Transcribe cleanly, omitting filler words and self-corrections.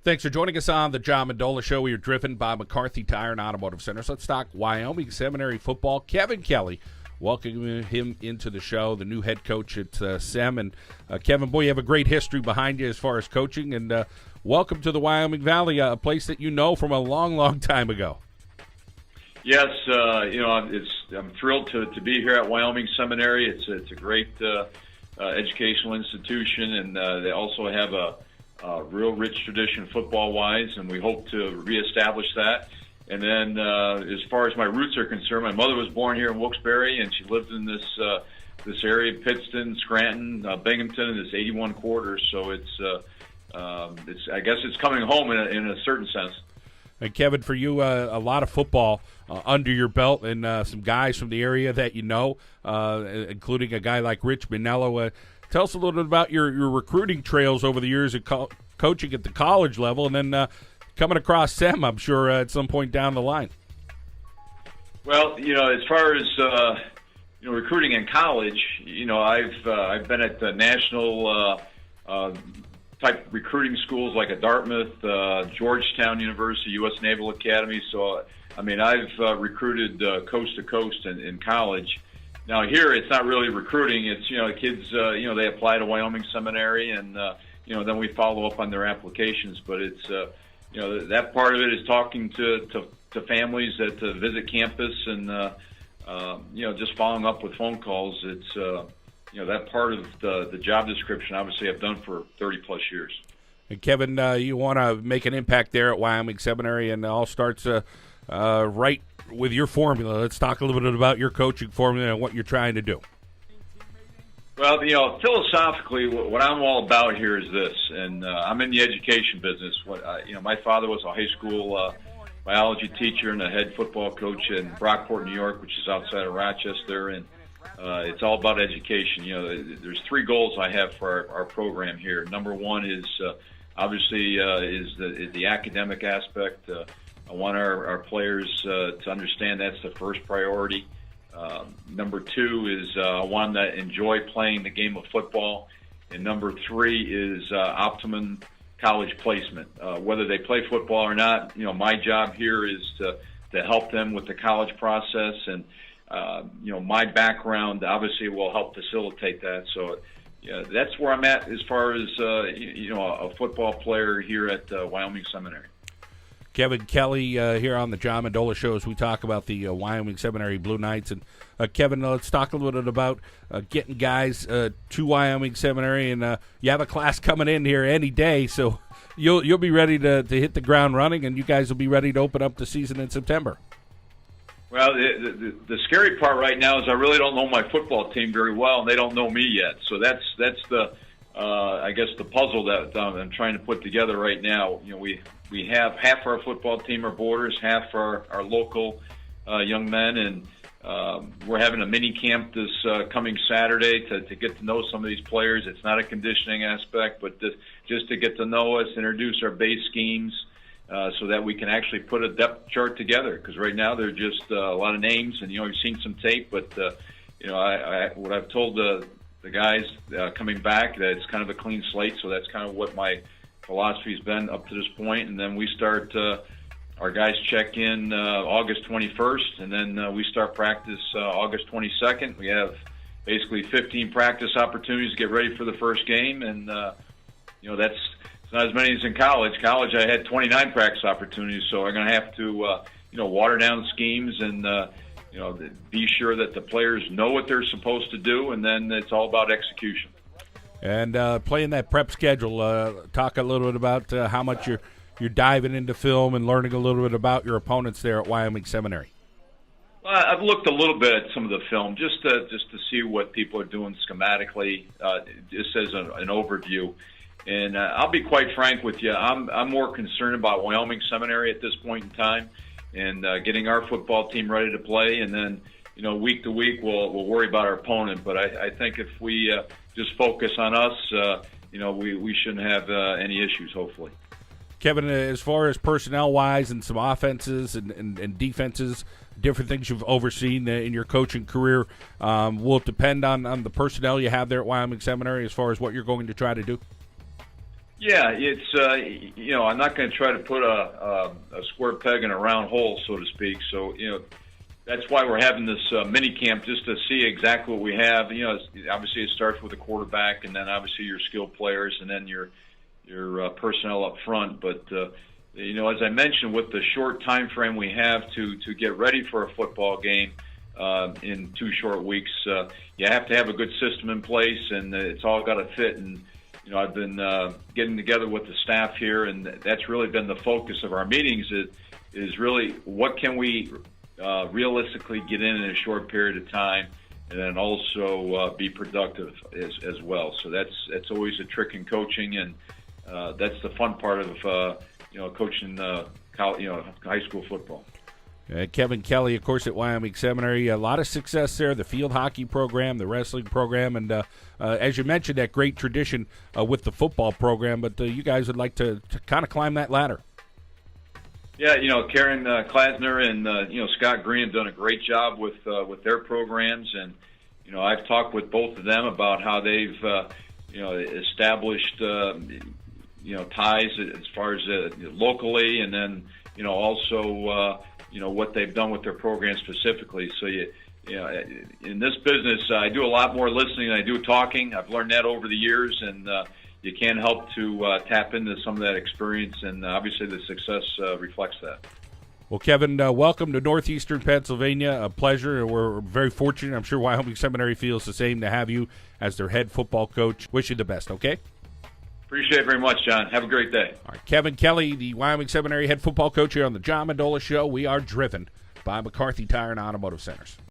Thanks for joining us on the John Mendola Show. We are driven by McCarthy Tire and Automotive Centers. Let's talk Wyoming Seminary football. Kevin Kelly, welcoming him into the show, the new head coach at Sem. And Kevin, boy, you have a great history behind you as far as coaching. And welcome to the Wyoming Valley, a place that you know from a long, long time ago. Yes, I'm thrilled to be here at Wyoming Seminary. It's a great educational institution, and they also have a real rich tradition football-wise, and we hope to reestablish that. And then as far as my roots are concerned, my mother was born here in Wilkes-Barre, and she lived in this area, Pittston, Scranton, Binghamton, and this 81 quarters. So I guess it's coming home in a certain sense. And Kevin, for you, a lot of football under your belt, and some guys from the area that you know, including a guy like Rich Mendola. Tell us a little bit about your recruiting trails over the years of coaching at the college level, and then coming across Sem, I'm sure, at some point down the line. Well, as far as recruiting in college, I've been at the national type recruiting schools like at Dartmouth, Georgetown University, U.S. Naval Academy. So, I've recruited coast to coast in college. Now here, it's not really recruiting. It's, kids, they apply to Wyoming Seminary, and, then we follow up on their applications. But it's, that part of it is talking to families that visit campus and, just following up with phone calls. It's, that part of the job description, obviously, I've done for 30-plus years. And Kevin, you want to make an impact there at Wyoming Seminary, and it all starts right with your formula. Let's talk a little bit about your coaching formula and what you're trying to do. Well, philosophically, what I'm all about here is this, and I'm in the education business. My father was a high school biology teacher and a head football coach in Brockport, New York, which is outside of Rochester, and it's all about education. There's three goals I have for our program here. Number one is obviously is the academic aspect. I want our players to understand that's the first priority. Number two is I want them to enjoy playing the game of football. And number three is optimum college placement. Whether they play football or not, my job here is to help them with the college process. And, my background obviously will help facilitate that. So that's where I'm at as far as, a football player here at Wyoming Seminary. Kevin Kelly here on the John Mendola Show as we talk about the Wyoming Seminary Blue Knights. And Kevin, let's talk a little bit about getting guys to Wyoming Seminary. And you have a class coming in here any day, so you'll be ready to hit the ground running, and you guys will be ready to open up the season in September. Well, the scary part right now is I really don't know my football team very well, and they don't know me yet. So that's the I guess the puzzle that I'm trying to put together right now. We have half our football team are boarders, half are local young men, and we're having a mini camp this coming Saturday to get to know some of these players. It's not a conditioning aspect, but just to get to know us, introduce our base schemes, so that we can actually put a depth chart together. Because right now they're just a lot of names, and you've seen some tape, but what I've told the guys coming back, that it's kind of a clean slate. So that's kind of what my philosophy's been up to this point. And then we start, our guys check in August 21st, and then we start practice August 22nd. We have basically 15 practice opportunities to get ready for the first game, and that's it's not as many as in college. College, I had 29 practice opportunities, so I'm going to have to water down schemes and be sure that the players know what they're supposed to do, and then it's all about execution. And playing that prep schedule, talk a little bit about how much you're diving into film and learning a little bit about your opponents there at Wyoming Seminary. Well, I've looked a little bit at some of the film just to see what people are doing schematically, just as an overview. And I'll be quite frank with you, I'm more concerned about Wyoming Seminary at this point in time, and getting our football team ready to play, and then week to week we'll worry about our opponent. But I think if we just focus on us, we shouldn't have any issues, hopefully. Kevin, as far as personnel-wise and some offenses and defenses, different things you've overseen in your coaching career, will it depend on the personnel you have there at Wyoming Seminary as far as what you're going to try to do? Yeah, it's I'm not going to try to put a square peg in a round hole, so to speak. So that's why we're having this mini camp, just to see exactly what we have. Obviously it starts with the quarterback, and then obviously your skilled players, and then your personnel up front. But as I mentioned, with the short time frame we have to get ready for a football game in 2 short weeks, you have to have a good system in place, and it's all got to fit. And I've been getting together with the staff here, and that's really been the focus of our meetings. Is really what can we realistically get in a short period of time, and then also be productive as well. So that's always a trick in coaching, and that's the fun part of coaching high school football. Kevin Kelly, of course, at Wyoming Seminary, a lot of success there, the field hockey program, the wrestling program, and as you mentioned, that great tradition with the football program, but you guys would like to kind of climb that ladder. Yeah, Karen Klasner and Scott Green have done a great job with their programs, and I've talked with both of them about how they've established ties as far as locally, and then also what they've done with their program specifically. So in this business, I do a lot more listening than I do talking. I've learned that over the years, and you can't help to tap into some of that experience, and obviously the success reflects that. Well, Kevin, welcome to Northeastern Pennsylvania. A pleasure. We're very fortunate. I'm sure Wyoming Seminary feels the same to have you as their head football coach. Wish you the best, okay? Appreciate it very much, John. Have a great day. All right, Kevin Kelly, the Wyoming Seminary head football coach here on the John Mendola Show. We are driven by McCarthy Tire and Automotive Centers.